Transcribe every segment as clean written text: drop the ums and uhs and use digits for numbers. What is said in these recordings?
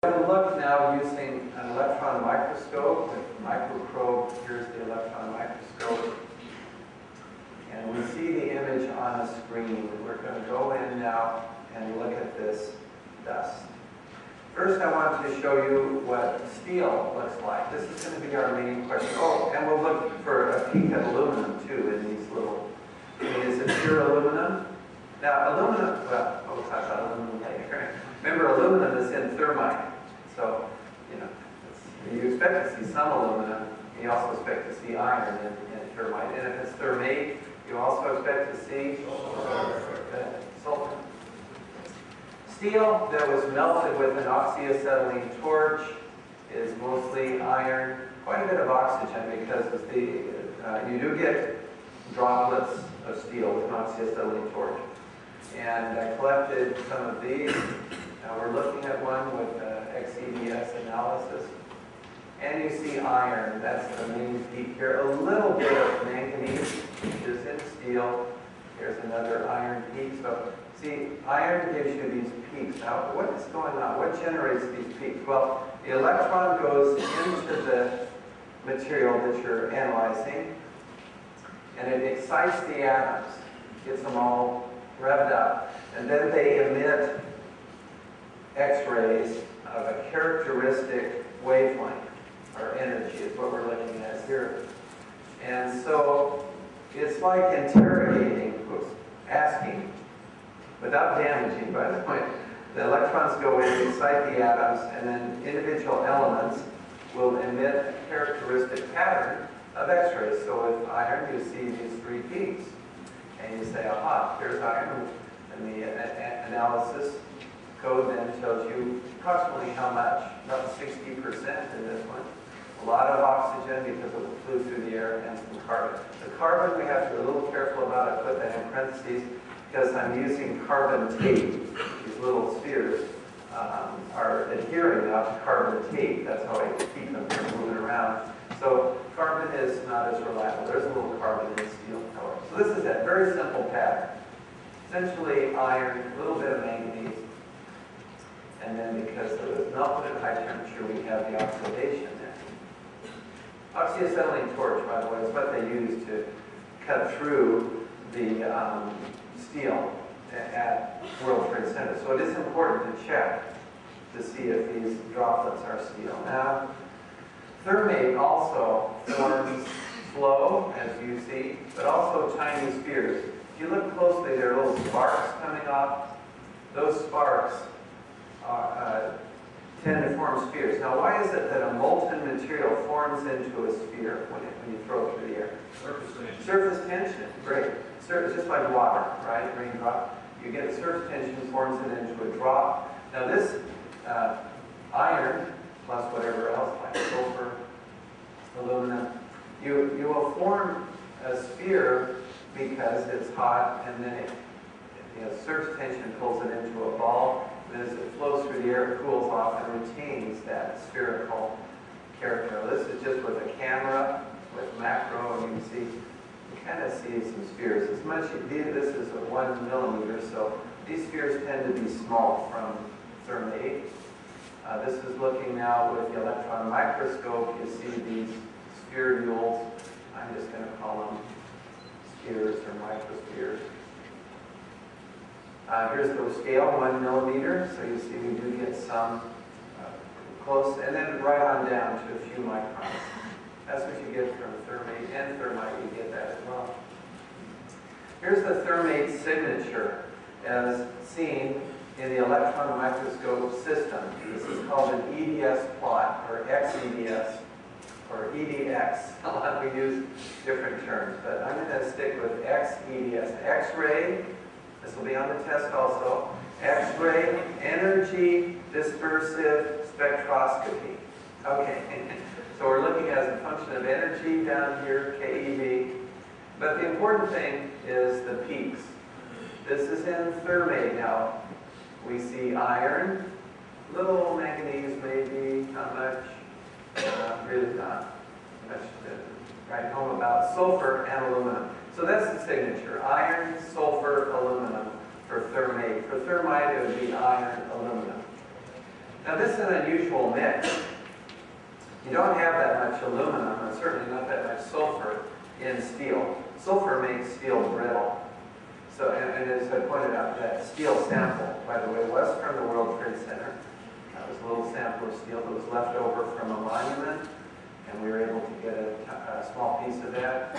We're going to look now using an electron microscope. With microprobe, here's the electron microscope. And we see the image on the screen. We're going to go in now and look at this dust. First, I want to show you what steel looks like. This is going to be our main question. Oh, and we'll look for a peek at aluminum, too, in these little... Is it pure aluminum? Now, aluminum... Well, we'll talk about aluminum later. Remember, aluminum is in thermite. So, you expect to see some aluminum. You also expect to see iron in thermite. And if it's thermate, you also expect to see sulfur. Steel that was melted with an oxyacetylene torch is mostly iron. Quite a bit of oxygen because you do get droplets of steel with an oxyacetylene torch. And I collected some of these. Now we're looking at one with XEDS analysis. And you see iron. That's the main peak here. A little bit of manganese, which is in steel. Here's another iron peak. So, see, iron gives you these peaks. Now, what is going on? What generates these peaks? Well, the electron goes into the material that you're analyzing, and it excites the atoms, gets them all revved up, and then they emit X-rays of a characteristic wavelength, or energy is what we're looking at here. And so it's like interrogating, asking, without damaging, by the way. The electrons go in, excite the atoms, and then individual elements will emit a characteristic pattern of X-rays. So with iron, you see these three peaks. And you say, aha, here's iron. And the analysis code then tells you approximately how much, about 60% in this one. A lot of oxygen because it flew through the air, and some carbon. The carbon, we have to be a little careful about. I put that in parentheses because I'm using carbon tape. These little spheres are adhering now to carbon tape. That's how I keep them from moving around. So carbon is not as reliable. There's a little carbon in steel, however. So this is a very simple pattern. Essentially iron, a little bit of manganese, and then because it was melted at high temperature, we have the oxidation there. Oxyacetylene torch, by the way, is what they use to cut through the steel at World Trade Center. So it is important to check to see if these droplets are steel. Now, thermate also forms flow, as you see, but also tiny spheres. If you look closely, there are little sparks coming off. Those sparks tend to form spheres. Now, why is it that a molten material forms into a sphere when you throw it through the air? Surface tension. Surface tension, great. It's just like water, right? Raindrop. You get surface tension, forms it into a drop. Now this iron, plus whatever else, like sulfur, aluminum, you will form a sphere because it's hot, and then surface tension pulls it into a ball. And as it flows through the air, it cools off and retains that spherical character. This is just with a camera, with macro, and you can see, you kind of see some spheres. This is a 1 millimeter, so these spheres tend to be small from thermate. This is looking now with the electron microscope. You see these spherules. I'm just going to call them spheres or microspheres. Here's the scale, 1 millimeter. So you see we do get some close, and then right on down to a few microns. That's what you get from thermate and thermite. You get that as well. Here's the thermate signature as seen in the electron microscope system. This is called an EDS plot, or XEDS, or EDX. A lot we use different terms, but I'm going to stick with XEDS. X-ray, this will be on the test also. X-ray, energy dispersive spectroscopy. Okay, so we're looking as a function of energy down here, KeV. But the important thing is the peaks. This is in thermate now. We see iron, little manganese maybe, not much, really not much to write home about. Sulfur and aluminum. So that's the signature, iron, sulfur, aluminum for thermate. For thermite, it would be iron, aluminum. Now this is an unusual mix. You don't have that much aluminum, and certainly not that much sulfur in steel. Sulfur makes steel brittle. So, and as I pointed out, that steel sample, by the way, was from the World Trade Center. That was a little sample of steel that was left over from a monument, and we were able to get a small piece of that.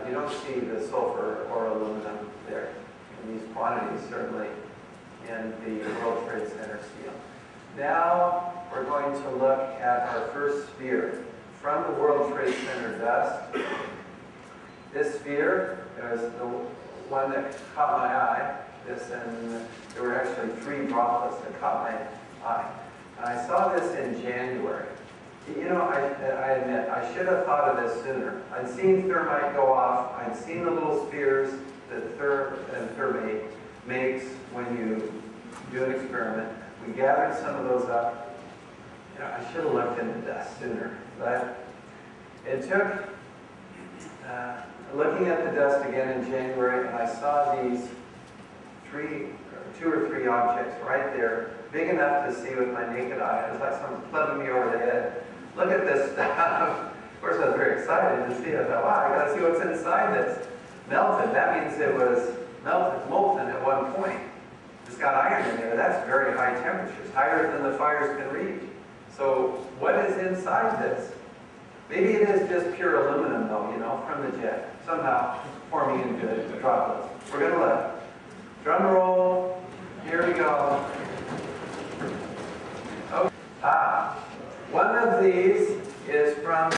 You don't see the sulfur or aluminum there in these quantities, certainly in the World Trade Center steel. Now we're going to look at our first sphere from the World Trade Center dust. This sphere is the one that caught my eye. And there were actually 3 droplets that caught my eye. And I saw this in January. You know, I admit, I should have thought of this sooner. I'd seen thermite go off. I'd seen the little spheres that thermate makes when you do an experiment. We gathered some of those up. You know, I should have looked into dust sooner. But it took looking at the dust again in January, and I saw these 2 or 3 objects right there, big enough to see with my naked eye. It was like someone clubbing me over the head. Look at this stuff. Of course, I was very excited to see it. I thought, wow, I got to see what's inside this. Melted. That means it was molten at one point. It's got iron in there. That's very high temperatures, higher than the fires can reach. So what is inside this? Maybe it is just pure aluminum, though, you know, from the jet, somehow forming into droplets. We're going to let drum roll. Here we go. Okay. One of these is from